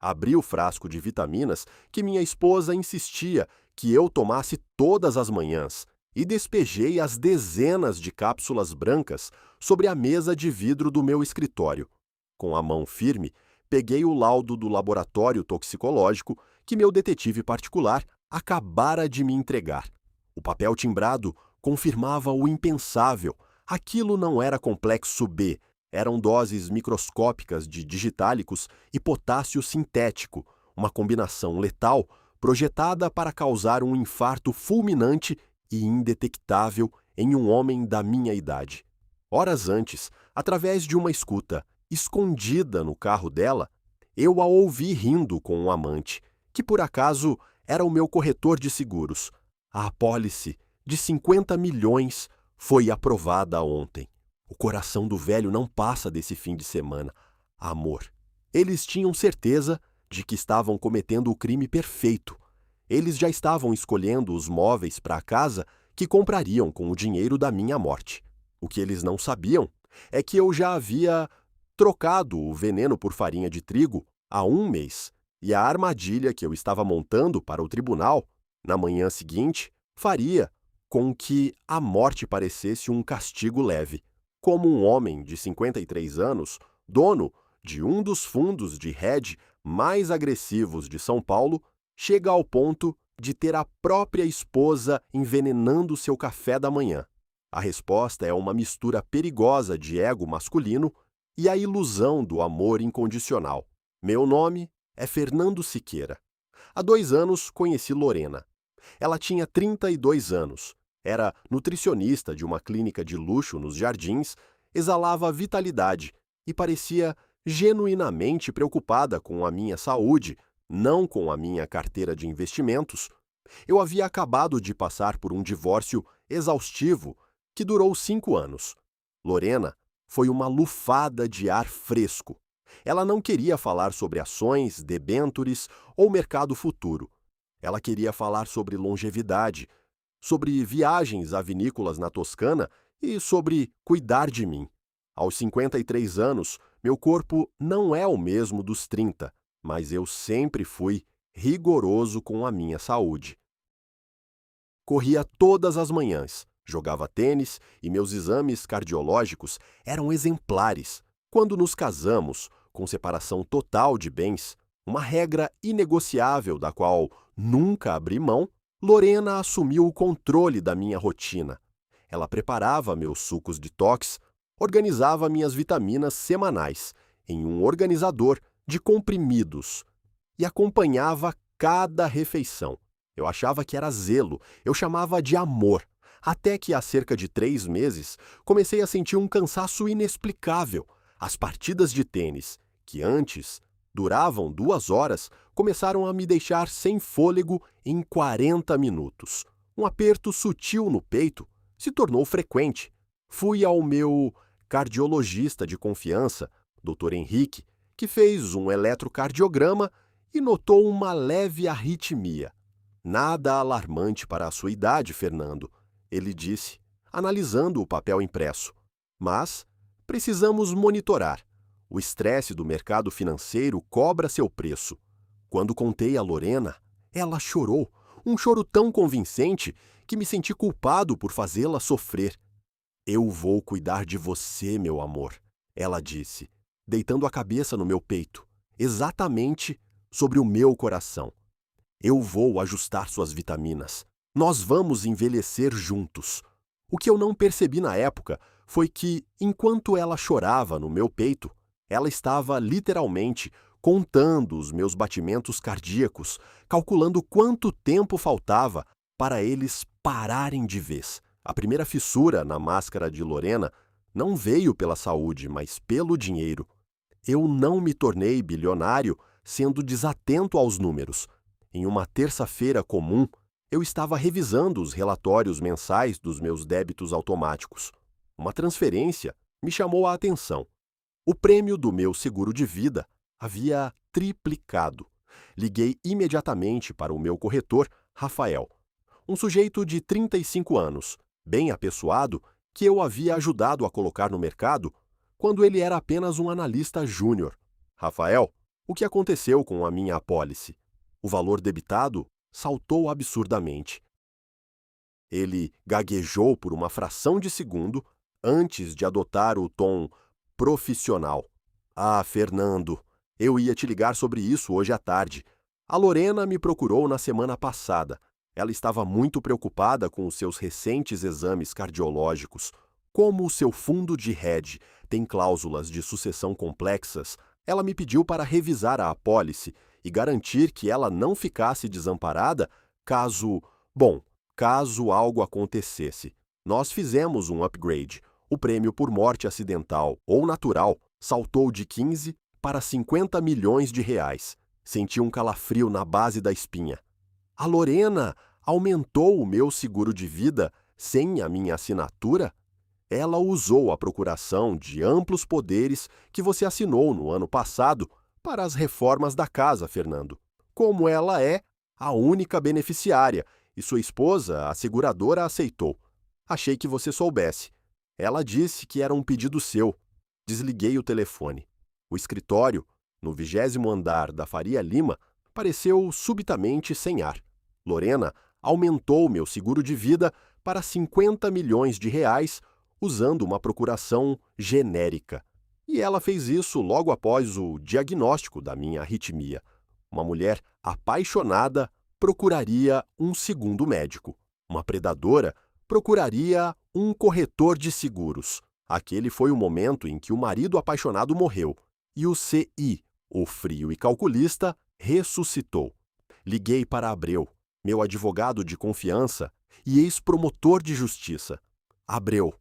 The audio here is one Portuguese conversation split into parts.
Abri o frasco de vitaminas que minha esposa insistia que eu tomasse todas as manhãs e despejei as dezenas de cápsulas brancas sobre a mesa de vidro do meu escritório. Com a mão firme, peguei o laudo do laboratório toxicológico que meu detetive particular acabara de me entregar. O papel timbrado confirmava o impensável. Aquilo não era complexo B, eram doses microscópicas de digitálicos e potássio sintético, uma combinação letal projetada para causar um infarto fulminante e indetectável em um homem da minha idade. Horas antes, através de uma escuta escondida no carro dela, eu a ouvi rindo com um amante, que por acaso era o meu corretor de seguros. A apólice de 50 milhões foi aprovada ontem. O coração do velho não passa desse fim de semana. Amor. Eles tinham certeza de que estavam cometendo o crime perfeito. Eles já estavam escolhendo os móveis para a casa que comprariam com o dinheiro da minha morte. O que eles não sabiam é que eu já havia trocado o veneno por farinha de trigo há um mês, e a armadilha que eu estava montando para o tribunal, na manhã seguinte, faria com que a morte parecesse um castigo leve. Como um homem de 53 anos, dono de um dos fundos de hedge mais agressivos de São Paulo, chega ao ponto de ter a própria esposa envenenando seu café da manhã. A resposta é uma mistura perigosa de ego masculino e a ilusão do amor incondicional. Meu nome é Fernando Siqueira. Há 2 anos conheci Lorena. Ela tinha 32 anos, era nutricionista de uma clínica de luxo nos Jardins, exalava vitalidade e parecia genuinamente preocupada com a minha saúde, não com a minha carteira de investimentos. Eu havia acabado de passar por um divórcio exaustivo que durou 5 anos. Lorena foi uma lufada de ar fresco. Ela não queria falar sobre ações, debêntures ou mercado futuro. Ela queria falar sobre longevidade, sobre viagens a vinícolas na Toscana e sobre cuidar de mim. Aos 53 anos, meu corpo não é o mesmo dos 30, mas eu sempre fui rigoroso com a minha saúde. Corria todas as manhãs, jogava tênis e meus exames cardiológicos eram exemplares. Quando nos casamos, com separação total de bens, uma regra inegociável da qual nunca abri mão, Lorena assumiu o controle da minha rotina. Ela preparava meus sucos detox, organizava minhas vitaminas semanais em um organizador de comprimidos e acompanhava cada refeição. Eu achava que era zelo, eu chamava de amor, até que há cerca de 3 meses comecei a sentir um cansaço inexplicável. As partidas de tênis, que antes duravam 2 horas, começaram a me deixar sem fôlego em 40 minutos. Um aperto sutil no peito se tornou frequente. Fui ao meu cardiologista de confiança, Dr. Henrique, que fez um eletrocardiograma e notou uma leve arritmia. Nada alarmante para a sua idade, Fernando, ele disse, analisando o papel impresso. Mas precisamos monitorar. O estresse do mercado financeiro cobra seu preço. Quando contei a Lorena, ela chorou, um choro tão convincente que me senti culpado por fazê-la sofrer. Eu vou cuidar de você, meu amor, ela disse, deitando a cabeça no meu peito, exatamente sobre o meu coração. Eu vou ajustar suas vitaminas. Nós vamos envelhecer juntos. O que eu não percebi na época foi que, enquanto ela chorava no meu peito, ela estava literalmente contando os meus batimentos cardíacos, calculando quanto tempo faltava para eles pararem de vez. A primeira fissura na máscara de Lorena não veio pela saúde, mas pelo dinheiro. Eu não me tornei bilionário sendo desatento aos números. Em uma terça-feira comum, eu estava revisando os relatórios mensais dos meus débitos automáticos. Uma transferência me chamou a atenção. O prêmio do meu seguro de vida havia triplicado. Liguei imediatamente para o meu corretor, Rafael, um sujeito de 35 anos, bem apessoado, que eu havia ajudado a colocar no mercado quando ele era apenas um analista júnior. Rafael, O que aconteceu com a minha apólice? O valor debitado saltou absurdamente. Ele gaguejou por uma fração de segundo antes de adotar o tom profissional. Ah, Fernando, eu ia te ligar sobre isso hoje à tarde. A Lorena me procurou na semana passada. Ela estava muito preocupada com os seus recentes exames cardiológicos. Como o seu fundo de hedge tem cláusulas de sucessão complexas, ela me pediu para revisar a apólice e garantir que ela não ficasse desamparada caso algo acontecesse. Nós fizemos um upgrade. O prêmio por morte acidental ou natural saltou de 15 para 50 milhões de reais. Senti um calafrio na base da espinha. A Lorena aumentou o meu seguro de vida sem a minha assinatura? Ela usou a procuração de amplos poderes que você assinou no ano passado para as reformas da casa, Fernando. Como ela é a única beneficiária e sua esposa, a seguradora, aceitou. Achei que você soubesse. Ela disse que era um pedido seu. Desliguei o telefone. O escritório, no 20º andar da Faria Lima, pareceu subitamente sem ar. Lorena aumentou meu seguro de vida para 50 milhões de reais usando uma procuração genérica. E ela fez isso logo após o diagnóstico da minha arritmia. Uma mulher apaixonada procuraria um segundo médico. Uma predadora procuraria um corretor de seguros. Aquele foi o momento em que o marido apaixonado morreu e o CI, o frio e calculista, ressuscitou. Liguei para Abreu, meu advogado de confiança e ex-promotor de justiça. Abreu,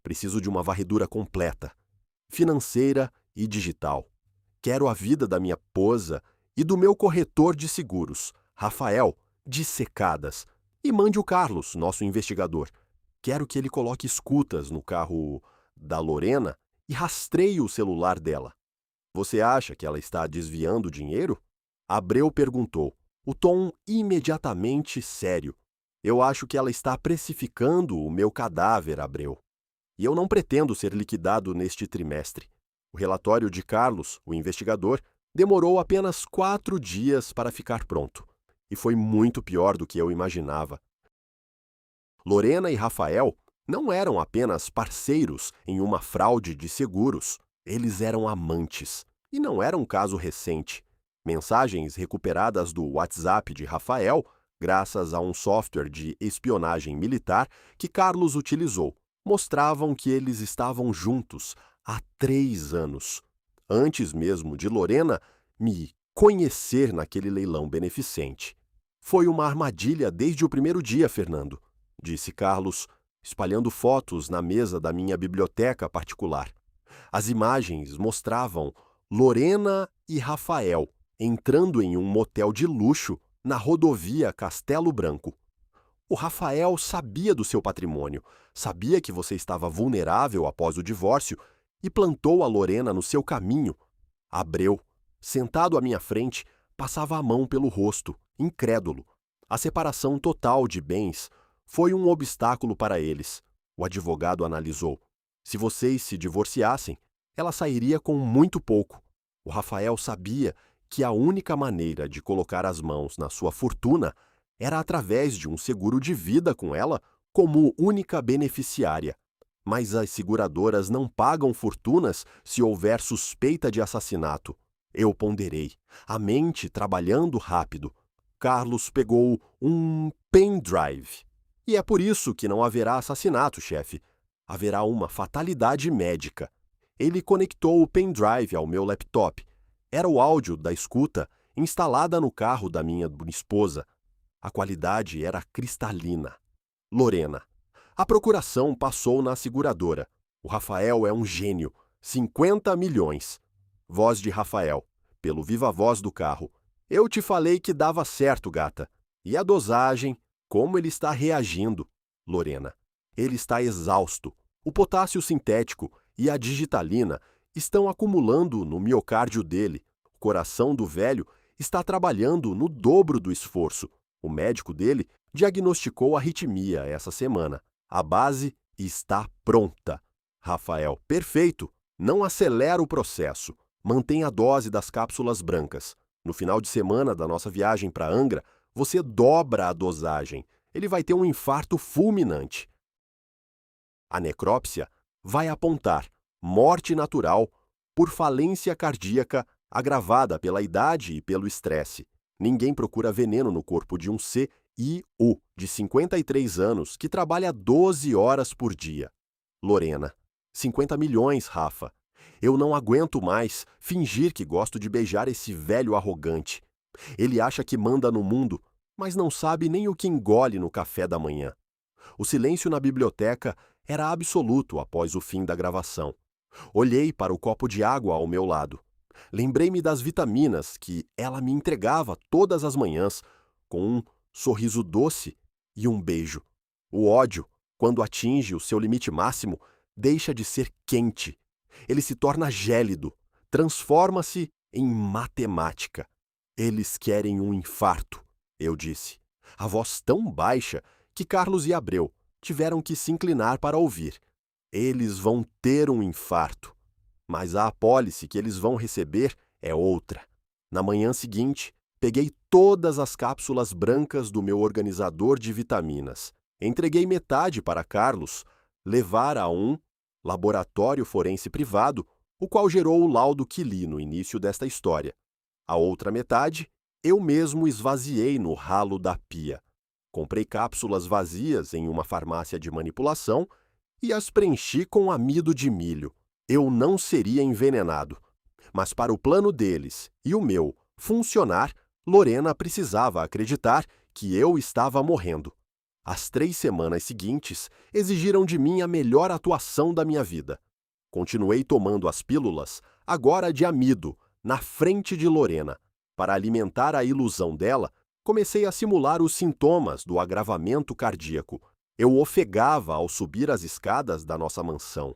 preciso de uma varredura completa, financeira e digital. Quero a vida da minha esposa e do meu corretor de seguros, Rafael, dissecadas. E mande o Carlos, nosso investigador. Quero que ele coloque escutas no carro da Lorena e rastreie o celular dela. Você acha que ela está desviando dinheiro? Abreu perguntou, o tom imediatamente sério. Eu acho que ela está precificando o meu cadáver, Abreu. E eu não pretendo ser liquidado neste trimestre. O relatório de Carlos, o investigador, demorou apenas 4 dias para ficar pronto. E foi muito pior do que eu imaginava. Lorena e Rafael não eram apenas parceiros em uma fraude de seguros. Eles eram amantes. E não era um caso recente. Mensagens recuperadas do WhatsApp de Rafael, graças a um software de espionagem militar que Carlos utilizou, mostravam que eles estavam juntos há 3 anos. Antes mesmo de Lorena me conhecer naquele leilão beneficente. Foi uma armadilha desde o primeiro dia, Fernando, disse Carlos, espalhando fotos na mesa da minha biblioteca particular. As imagens mostravam Lorena e Rafael entrando em um motel de luxo na rodovia Castelo Branco. O Rafael sabia do seu patrimônio, sabia que você estava vulnerável após o divórcio e plantou a Lorena no seu caminho. Abreu, sentado à minha frente, passava a mão pelo rosto, incrédulo. A separação total de bens foi um obstáculo para eles. O advogado analisou. Se vocês se divorciassem, ela sairia com muito pouco. O Rafael sabia que a única maneira de colocar as mãos na sua fortuna era através de um seguro de vida com ela como única beneficiária. Mas as seguradoras não pagam fortunas se houver suspeita de assassinato. Eu ponderei, a mente trabalhando rápido. Carlos pegou um pendrive. E é por isso que não haverá assassinato, chefe. Haverá uma fatalidade médica. Ele conectou o pendrive ao meu laptop. Era o áudio da escuta instalada no carro da minha esposa. A qualidade era cristalina. Lorena. A procuração passou na seguradora. O Rafael é um gênio. 50 milhões. Voz de Rafael, pelo viva-voz do carro. Eu te falei que dava certo, gata. E a dosagem, como ele está reagindo? Lorena. Ele está exausto. O potássio sintético e a digitalina estão acumulando no miocárdio dele. O coração do velho está trabalhando no dobro do esforço. O médico dele diagnosticou arritmia essa semana. A base está pronta. Rafael, perfeito. Não acelera o processo. Mantenha a dose das cápsulas brancas. No final de semana da nossa viagem para Angra, você dobra a dosagem. Ele vai ter um infarto fulminante. A necrópsia vai apontar morte natural por falência cardíaca agravada pela idade e pelo estresse. Ninguém procura veneno no corpo de um CEO de 53 anos que trabalha 12 horas por dia. Lorena, 50 milhões, Rafa. Eu não aguento mais fingir que gosto de beijar esse velho arrogante. Ele acha que manda no mundo, mas não sabe nem o que engole no café da manhã. O silêncio na biblioteca era absoluto após o fim da gravação. Olhei para o copo de água ao meu lado. Lembrei-me das vitaminas que ela me entregava todas as manhãs, com um sorriso doce e um beijo. O ódio, quando atinge o seu limite máximo, deixa de ser quente. Ele se torna gélido, transforma-se em matemática. Eles querem um infarto, eu disse. A voz tão baixa que Carlos e Abreu tiveram que se inclinar para ouvir. Eles vão ter um infarto, mas a apólice que eles vão receber é outra. Na manhã seguinte, peguei todas as cápsulas brancas do meu organizador de vitaminas. Entreguei metade para Carlos levar a um laboratório forense privado, o qual gerou o laudo que li no início desta história. A outra metade, eu mesmo esvaziei no ralo da pia. Comprei cápsulas vazias em uma farmácia de manipulação e as preenchi com amido de milho. Eu não seria envenenado. Mas para o plano deles e o meu funcionar, Lorena precisava acreditar que eu estava morrendo. As 3 semanas seguintes exigiram de mim a melhor atuação da minha vida. Continuei tomando as pílulas, agora de amido, na frente de Lorena. Para alimentar a ilusão dela, comecei a simular os sintomas do agravamento cardíaco. Eu ofegava ao subir as escadas da nossa mansão.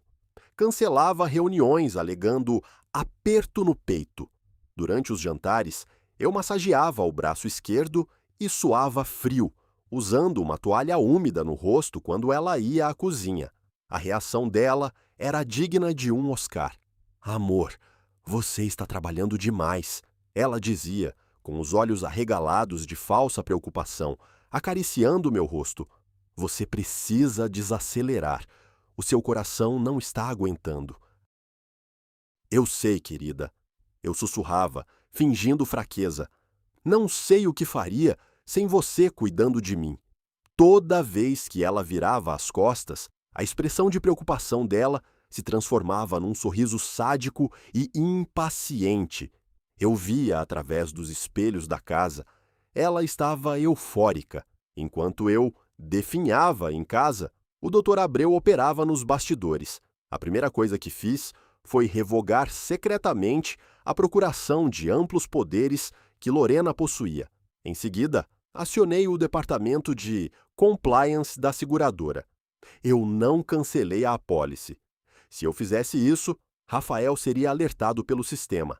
Cancelava reuniões alegando aperto no peito. Durante os jantares, eu massageava o braço esquerdo e suava frio, usando uma toalha úmida no rosto quando ela ia à cozinha. A reação dela era digna de um Oscar. Amor, você está trabalhando demais, ela dizia, com os olhos arregalados de falsa preocupação, acariciando meu rosto. Você precisa desacelerar. O seu coração não está aguentando. Eu sei, querida. Eu sussurrava, fingindo fraqueza. Não sei o que faria sem você cuidando de mim. Toda vez que ela virava as costas, a expressão de preocupação dela se transformava num sorriso sádico e impaciente. Eu via através dos espelhos da casa. Ela estava eufórica, enquanto eu definhava em casa. O Dr. Abreu operava nos bastidores. A primeira coisa que fiz foi revogar secretamente a procuração de amplos poderes que Lorena possuía. Em seguida, acionei o departamento de compliance da seguradora. Eu não cancelei a apólice. Se eu fizesse isso, Rafael seria alertado pelo sistema.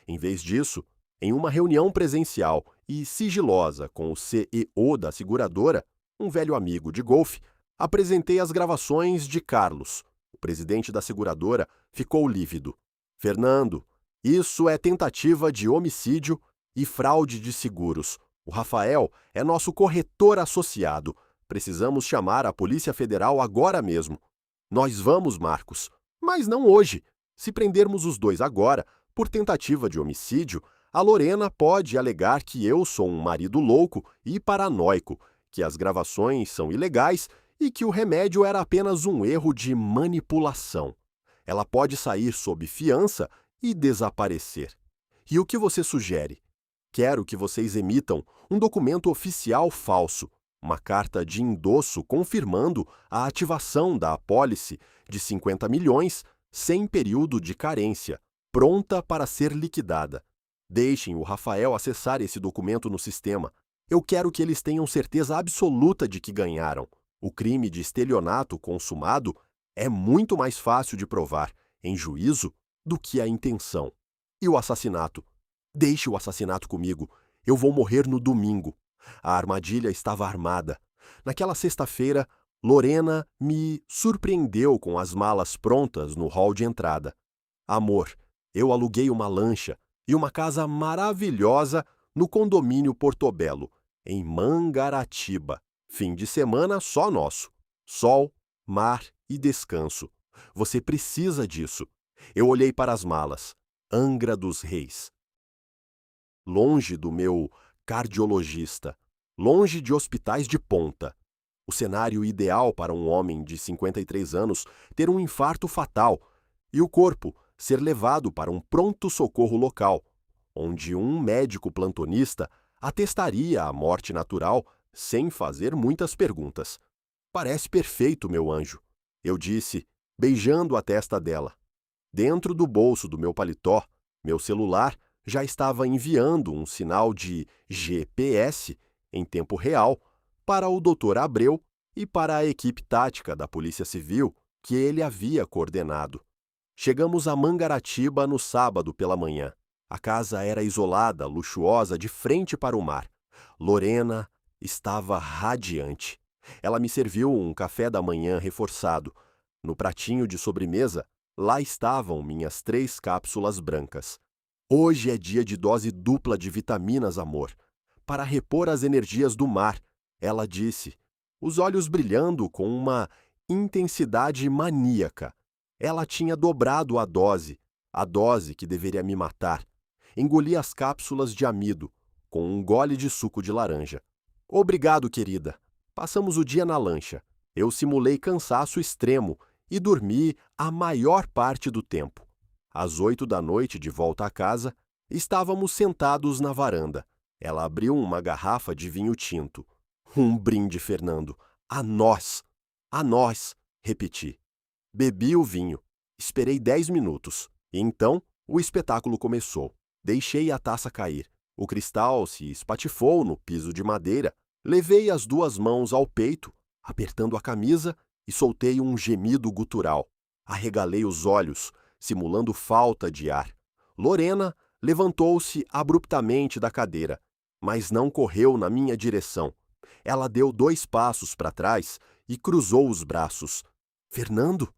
Em vez disso, em uma reunião presencial e sigilosa com o CEO da seguradora, um velho amigo de golfe, apresentei as gravações de Carlos. O presidente da seguradora ficou lívido. Fernando, isso é tentativa de homicídio e fraude de seguros. O Rafael é nosso corretor associado. Precisamos chamar a Polícia Federal agora mesmo. Nós vamos, Marcos, mas não hoje. Se prendermos os dois agora, por tentativa de homicídio, a Lorena pode alegar que eu sou um marido louco e paranoico, que as gravações são ilegais e que o remédio era apenas um erro de manipulação. Ela pode sair sob fiança e desaparecer. E o que você sugere? Quero que vocês emitam um documento oficial falso, uma carta de endosso confirmando a ativação da apólice de 50 milhões sem período de carência, pronta para ser liquidada. Deixem o Rafael acessar esse documento no sistema. Eu quero que eles tenham certeza absoluta de que ganharam. O crime de estelionato consumado é muito mais fácil de provar, em juízo, do que a intenção. E o assassinato? Deixe o assassinato comigo. Eu vou morrer no domingo. A armadilha estava armada. Naquela sexta-feira, Lorena me surpreendeu com as malas prontas no hall de entrada. Amor, Eu aluguei uma lancha e uma casa maravilhosa no condomínio Portobello, em Mangaratiba. Fim de semana só nosso. Sol, mar e descanso. Você precisa disso. Eu olhei para as malas. Angra dos Reis. Longe do meu cardiologista. Longe de hospitais de ponta. O cenário ideal para um homem de 53 anos ter um infarto fatal e o corpo ser levado para um pronto-socorro local, onde um médico plantonista atestaria a morte natural sem fazer muitas perguntas. Parece perfeito, meu anjo, eu disse, beijando a testa dela. Dentro do bolso do meu paletó, meu celular já estava enviando um sinal de GPS em tempo real para o Dr. Abreu e para a equipe tática da Polícia Civil que ele havia coordenado. Chegamos a Mangaratiba no sábado pela manhã. A casa era isolada, luxuosa, de frente para o mar. Lorena estava radiante. Ela me serviu um café da manhã reforçado. No pratinho de sobremesa, lá estavam minhas 3 cápsulas brancas. Hoje é dia de dose dupla de vitaminas, amor. Para repor as energias do mar, ela disse, os olhos brilhando com uma intensidade maníaca. Ela tinha dobrado a dose que deveria me matar. Engoli as cápsulas de amido, com um gole de suco de laranja. Obrigado, querida. Passamos o dia na lancha. Eu simulei cansaço extremo e dormi a maior parte do tempo. Às 8 da noite, de volta à casa, estávamos sentados na varanda. Ela abriu uma garrafa de vinho tinto. Um brinde, Fernando. A nós! A nós! Repeti. Bebi o vinho. Esperei 10 minutos. E então, o espetáculo começou. Deixei a taça cair. O cristal se espatifou no piso de madeira. Levei as 2 mãos ao peito, apertando a camisa, e soltei um gemido gutural. Arregalei os olhos, simulando falta de ar. Lorena levantou-se abruptamente da cadeira, mas não correu na minha direção. Ela deu 2 passos para trás e cruzou os braços. Fernando?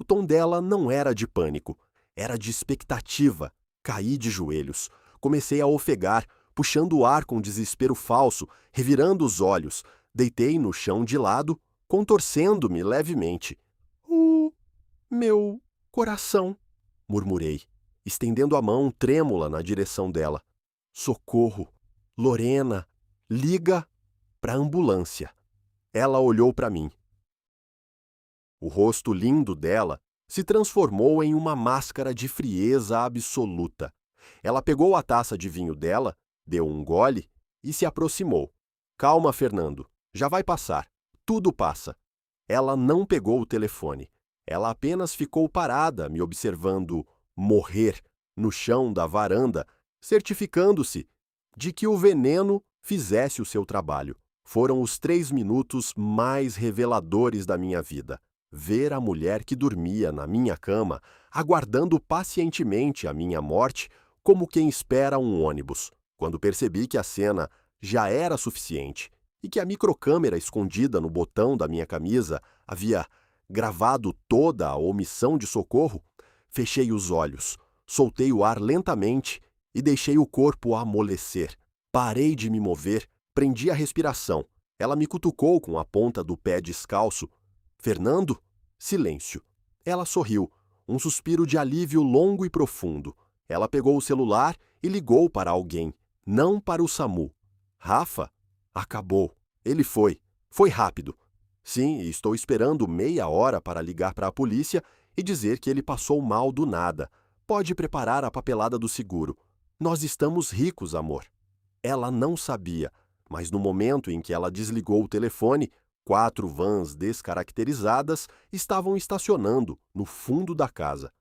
O tom dela não era de pânico, era de expectativa. Caí de joelhos. Comecei a ofegar, puxando o ar com desespero falso, revirando os olhos. Deitei no chão de lado, contorcendo-me levemente. Meu coração, murmurei, estendendo a mão trêmula na direção dela. Socorro! Lorena, liga para a ambulância. Ela olhou para mim. O rosto lindo dela se transformou em uma máscara de frieza absoluta. Ela pegou a taça de vinho dela, deu um gole e se aproximou. Calma, Fernando, já vai passar. Tudo passa. Ela não pegou o telefone. Ela apenas ficou parada, me observando morrer no chão da varanda, certificando-se de que o veneno fizesse o seu trabalho. Foram os 3 minutos mais reveladores da minha vida. Ver a mulher que dormia na minha cama, aguardando pacientemente a minha morte, como quem espera um ônibus. Quando percebi que a cena já era suficiente e que a microcâmera escondida no botão da minha camisa havia gravado toda a omissão de socorro, fechei os olhos, soltei o ar lentamente e deixei o corpo amolecer. Parei de me mover, prendi a respiração. Ela me cutucou com a ponta do pé descalço. Fernando? Silêncio. Ela sorriu, um suspiro de alívio longo e profundo. Ela pegou o celular e ligou para alguém, não para o SAMU. Rafa? Acabou. Ele foi. Foi rápido. Sim, estou esperando meia hora para ligar para a polícia e dizer que ele passou mal do nada. Pode preparar a papelada do seguro. Nós estamos ricos, amor. Ela não sabia, mas no momento em que ela desligou o telefone, 4 vans descaracterizadas estavam estacionando no fundo da casa.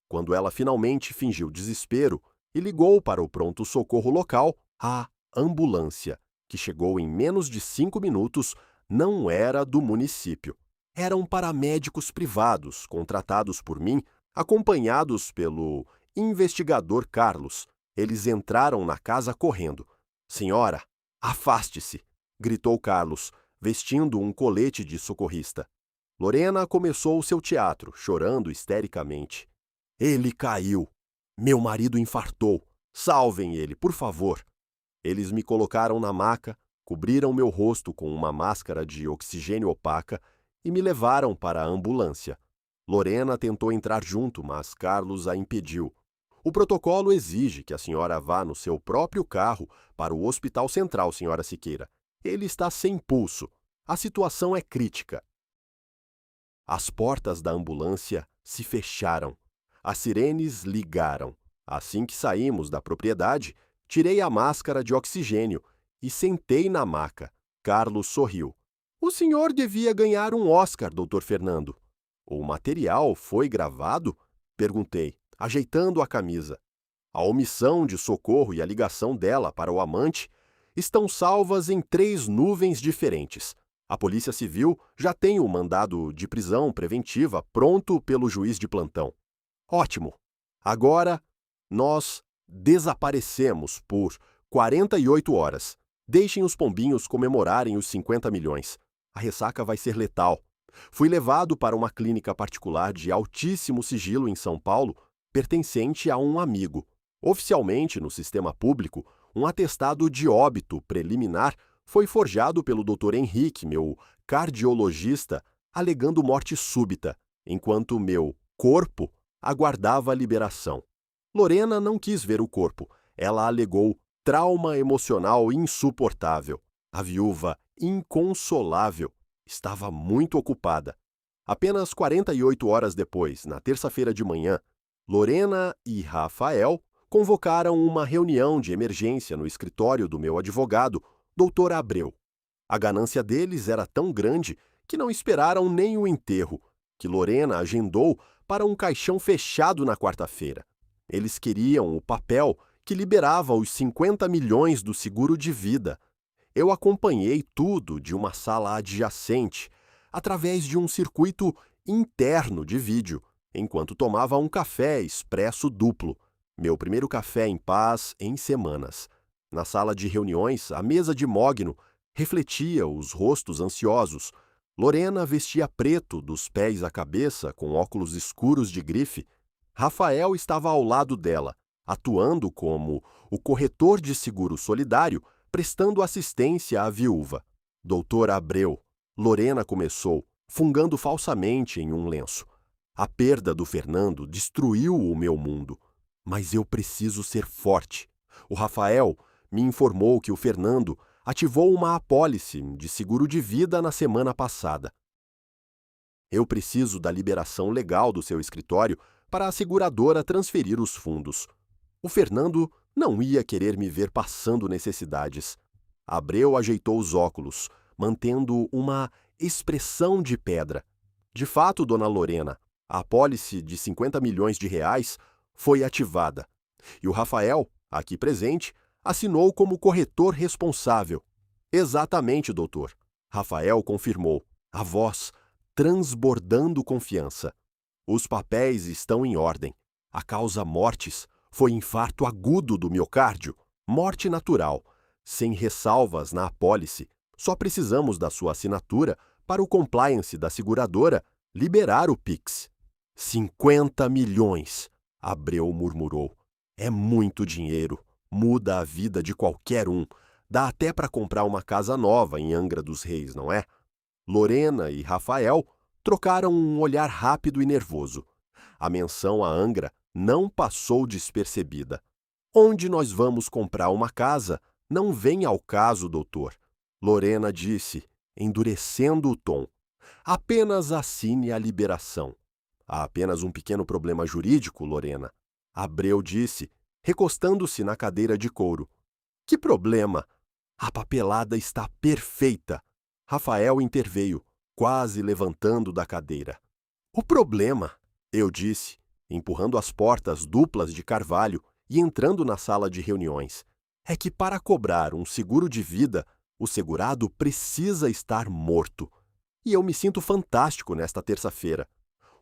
Quando ela finalmente fingiu desespero e ligou para o pronto-socorro local, a ambulância, que chegou em menos de 5 minutos, não era do município. Eram paramédicos privados, contratados por mim, acompanhados pelo investigador Carlos. Eles entraram na casa correndo. Senhora, afaste-se, gritou Carlos, vestindo um colete de socorrista. Lorena começou o seu teatro, chorando histericamente. Ele caiu. Meu marido infartou. Salvem ele, por favor. Eles me colocaram na maca, cobriram meu rosto com uma máscara de oxigênio opaca e me levaram para a ambulância. Lorena tentou entrar junto, mas Carlos a impediu. O protocolo exige que a senhora vá no seu próprio carro para o Hospital Central, senhora Siqueira. Ele está sem pulso. A situação é crítica. As portas da ambulância se fecharam. As sirenes ligaram. Assim que saímos da propriedade, tirei a máscara de oxigênio e sentei na maca. Carlos sorriu. O senhor devia ganhar um Oscar, doutor Fernando. O material foi gravado? Perguntei, ajeitando a camisa. A omissão de socorro e a ligação dela para o amante estão salvas em 3 nuvens diferentes. A Polícia Civil já tem o mandado de prisão preventiva pronto pelo juiz de plantão. Ótimo! Agora, nós desaparecemos por 48 horas. Deixem os pombinhos comemorarem os 50 milhões. A ressaca vai ser letal. Fui levado para uma clínica particular de altíssimo sigilo em São Paulo, pertencente a um amigo. Oficialmente, no sistema público, um atestado de óbito preliminar foi forjado pelo Dr. Henrique, meu cardiologista, alegando morte súbita, enquanto meu corpo aguardava a liberação. Lorena não quis ver o corpo. Ela alegou trauma emocional insuportável. A viúva, inconsolável, estava muito ocupada. Apenas 48 horas depois, na terça-feira de manhã, Lorena e Rafael convocaram uma reunião de emergência no escritório do meu advogado, Dr. Abreu. A ganância deles era tão grande que não esperaram nem o enterro, que Lorena agendou para um caixão fechado na quarta-feira. Eles queriam o papel que liberava os 50 milhões do seguro de vida. Eu acompanhei tudo de uma sala adjacente, através de um circuito interno de vídeo, enquanto tomava um café expresso duplo, meu primeiro café em paz em semanas. Na sala de reuniões, a mesa de mogno refletia os rostos ansiosos. Lorena vestia preto dos pés à cabeça, com óculos escuros de grife. Rafael estava ao lado dela, atuando como o corretor de seguro solidário, prestando assistência à viúva. Doutor Abreu, Lorena começou, fungando falsamente em um lenço. A perda do Fernando destruiu o meu mundo. Mas eu preciso ser forte. O Rafael me informou que o Fernando ativou uma apólice de seguro de vida na semana passada. Eu preciso da liberação legal do seu escritório para a seguradora transferir os fundos. O Fernando não ia querer me ver passando necessidades. Abreu ajeitou os óculos, mantendo uma expressão de pedra. De fato, dona Lorena, a apólice de 50 milhões de reais foi ativada. E o Rafael, aqui presente, assinou como corretor responsável. Exatamente, doutor. Rafael confirmou, a voz transbordando confiança. Os papéis estão em ordem. A causa mortis foi infarto agudo do miocárdio, morte natural, sem ressalvas na apólice. Só precisamos da sua assinatura para o compliance da seguradora liberar o Pix. 50 milhões, Abreu murmurou. É muito dinheiro, muda a vida de qualquer um. Dá até para comprar uma casa nova em Angra dos Reis, não é? Lorena e Rafael trocaram um olhar rápido e nervoso. A menção a Angra não passou despercebida. Onde nós vamos comprar uma casa não vem ao caso, doutor. Lorena disse, endurecendo o tom. Apenas assine a liberação. Há apenas um pequeno problema jurídico, Lorena. Abreu disse, recostando-se na cadeira de couro. Que problema? A papelada está perfeita. Rafael interveio, quase levantando da cadeira. O problema, eu disse, empurrando as portas duplas de carvalho e entrando na sala de reuniões, é que para cobrar um seguro de vida, o segurado precisa estar morto. E eu me sinto fantástico nesta terça-feira.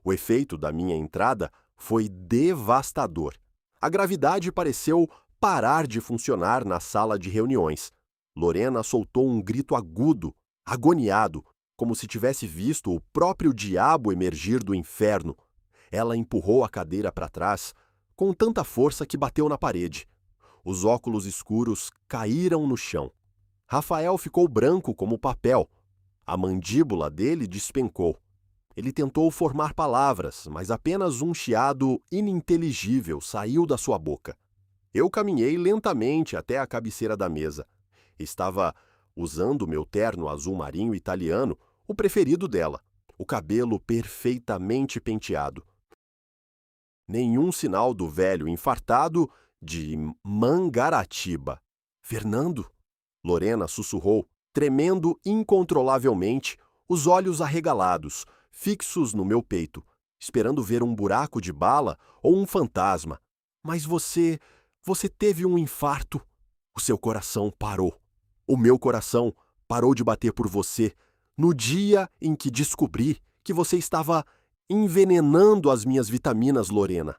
O efeito da minha entrada foi devastador. A gravidade pareceu parar de funcionar na sala de reuniões. Lorena soltou um grito agudo, agoniado, como se tivesse visto o próprio diabo emergir do inferno. Ela empurrou a cadeira para trás, com tanta força que bateu na parede. Os óculos escuros caíram no chão. Rafael ficou branco como papel. A mandíbula dele despencou. Ele tentou formar palavras, mas apenas um chiado ininteligível saiu da sua boca. Eu caminhei lentamente até a cabeceira da mesa. Estava usando meu terno azul marinho italiano, o preferido dela, o cabelo perfeitamente penteado. Nenhum sinal do velho infartado de Mangaratiba. Fernando? Lorena sussurrou, tremendo incontrolavelmente, os olhos arregalados, fixos no meu peito, esperando ver um buraco de bala ou um fantasma. Mas você teve um infarto. O seu coração parou. O meu coração parou de bater por você no dia em que descobri que você estava envenenando as minhas vitaminas, Lorena.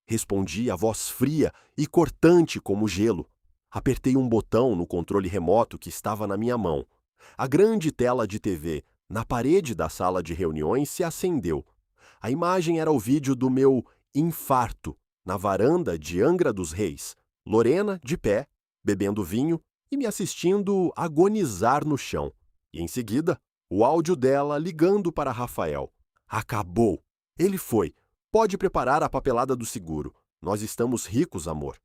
Respondi a voz fria e cortante como gelo. Apertei um botão no controle remoto que estava na minha mão. A grande tela de TV na parede da sala de reuniões se acendeu. A imagem era o vídeo do meu infarto na varanda de Angra dos Reis. Lorena, de pé, bebendo vinho e me assistindo agonizar no chão. E em seguida, o áudio dela ligando para Rafael. Acabou. Ele foi. Pode preparar a papelada do seguro. Nós estamos ricos, amor.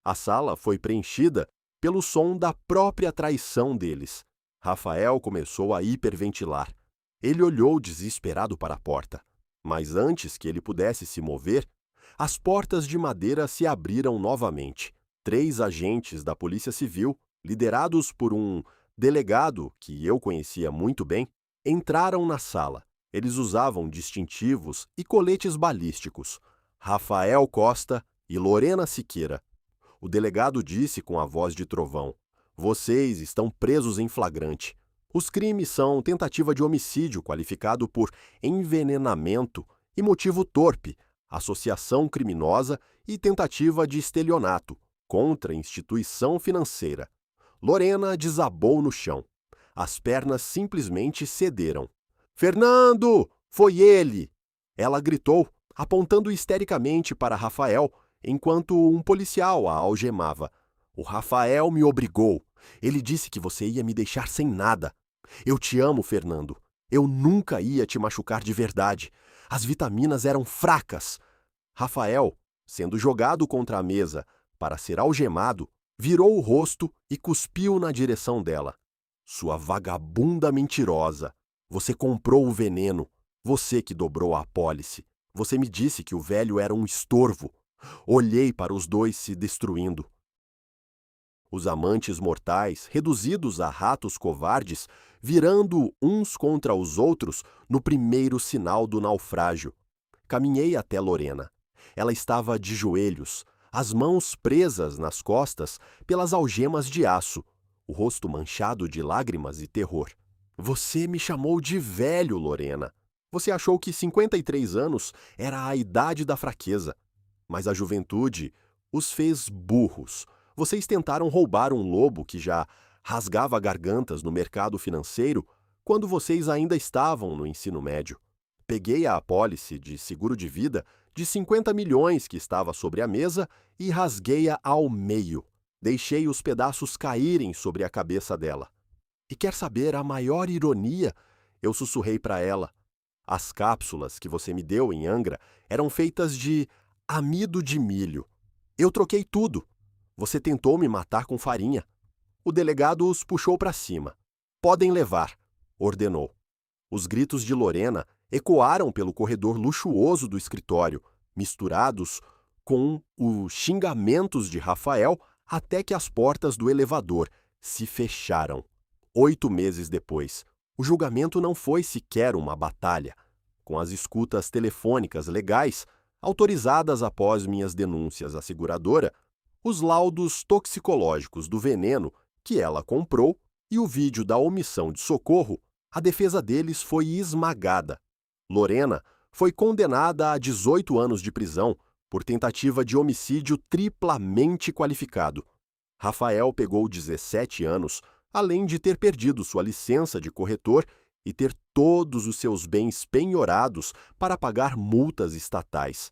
A sala foi preenchida pelo som da própria traição deles. Rafael começou a hiperventilar. Ele olhou desesperado para a porta. Mas antes que ele pudesse se mover, as portas de madeira se abriram novamente. 3 agentes da Polícia Civil, liderados por um delegado que eu conhecia muito bem, entraram na sala. Eles usavam distintivos e coletes balísticos. Rafael Costa e Lorena Siqueira. O delegado disse com a voz de trovão: "Vocês estão presos em flagrante. Os crimes são tentativa de homicídio qualificado por envenenamento e motivo torpe, associação criminosa e tentativa de estelionato contra instituição financeira." Lorena desabou no chão. As pernas simplesmente cederam. "Fernando! Foi ele!" Ela gritou, apontando histericamente para Rafael, enquanto um policial a algemava. "O Rafael me obrigou. Ele disse que você ia me deixar sem nada. Eu te amo, Fernando. Eu nunca ia te machucar de verdade. As vitaminas eram fracas." Rafael, sendo jogado contra a mesa para ser algemado, virou o rosto e cuspiu na direção dela. "Sua vagabunda mentirosa. Você comprou o veneno. Você que dobrou a apólice. Você me disse que o velho era um estorvo." Olhei para os dois se destruindo. Os amantes mortais, reduzidos a ratos covardes, virando uns contra os outros no primeiro sinal do naufrágio. Caminhei até Lorena. Ela estava de joelhos, as mãos presas nas costas pelas algemas de aço, o rosto manchado de lágrimas e terror. "Você me chamou de velho, Lorena. Você achou que 53 anos era a idade da fraqueza. Mas a juventude os fez burros. Vocês tentaram roubar um lobo que já rasgava gargantas no mercado financeiro quando vocês ainda estavam no ensino médio. Peguei a apólice de seguro de vida de 50 milhões que estava sobre a mesa e rasguei-a ao meio. Deixei os pedaços caírem sobre a cabeça dela. E quer saber a maior ironia? Eu sussurrei para ela. As cápsulas que você me deu em Angra eram feitas de amido de milho. Eu troquei tudo. Você tentou me matar com farinha." O delegado os puxou para cima. "Podem levar", ordenou. Os gritos de Lorena ecoaram pelo corredor luxuoso do escritório, misturados com os xingamentos de Rafael até que as portas do elevador se fecharam. 8 meses depois, o julgamento não foi sequer uma batalha. Com as escutas telefônicas legais, autorizadas após minhas denúncias à seguradora, os laudos toxicológicos do veneno que ela comprou e o vídeo da omissão de socorro, a defesa deles foi esmagada. Lorena foi condenada a 18 anos de prisão por tentativa de homicídio triplamente qualificado. Rafael pegou 17 anos, além de ter perdido sua licença de corretor e ter todos os seus bens penhorados para pagar multas estatais.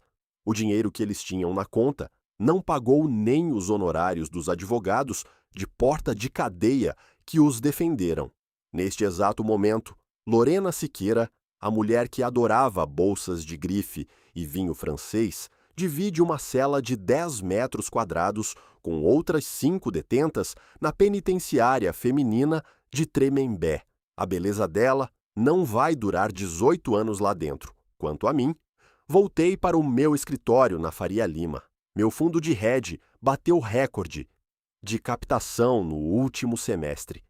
O dinheiro que eles tinham na conta não pagou nem os honorários dos advogados de porta de cadeia que os defenderam. Neste exato momento, Lorena Siqueira, a mulher que adorava bolsas de grife e vinho francês, divide uma cela de 10 metros quadrados com outras 5 detentas na penitenciária feminina de Tremembé. A beleza dela não vai durar 18 anos lá dentro. Quanto a mim, voltei para o meu escritório na Faria Lima. Meu fundo de hedge bateu recorde de captação no último semestre.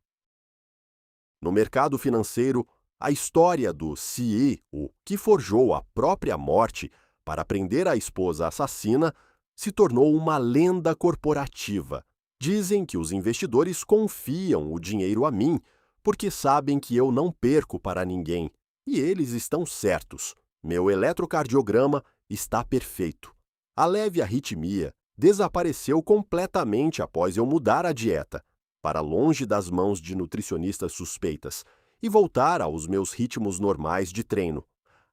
No mercado financeiro, a história do CEO, que forjou a própria morte para prender a esposa assassina, se tornou uma lenda corporativa. Dizem que os investidores confiam o dinheiro a mim porque sabem que eu não perco para ninguém. E eles estão certos. Meu eletrocardiograma está perfeito. A leve arritmia desapareceu completamente após eu mudar a dieta, para longe das mãos de nutricionistas suspeitas, e voltar aos meus ritmos normais de treino.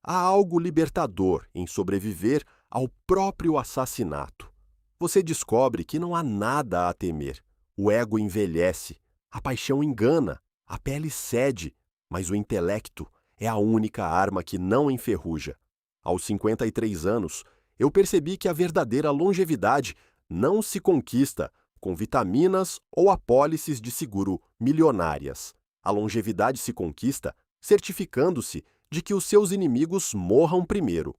Há algo libertador em sobreviver ao próprio assassinato. Você descobre que não há nada a temer. O ego envelhece, a paixão engana, a pele cede, mas o intelecto é a única arma que não enferruja. Aos 53 anos, eu percebi que a verdadeira longevidade não se conquista com vitaminas ou apólices de seguro milionárias. A longevidade se conquista certificando-se de que os seus inimigos morram primeiro.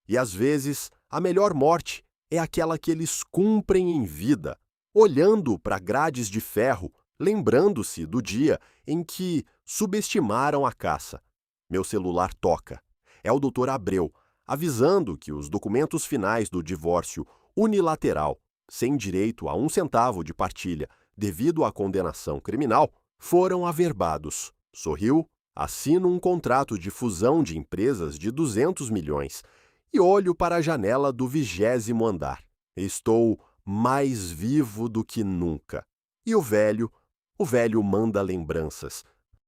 E às vezes, a melhor morte é aquela que eles cumprem em vida, olhando para grades de ferro, lembrando-se do dia em que subestimaram a caça. Meu celular toca. É o Dr. Abreu, avisando que os documentos finais do divórcio unilateral, sem direito a 1 centavo de partilha devido à condenação criminal, foram averbados. Sorriu, assino um contrato de fusão de empresas de 200 milhões e olho para a janela do 20º andar. Estou mais vivo do que nunca. E o velho manda lembranças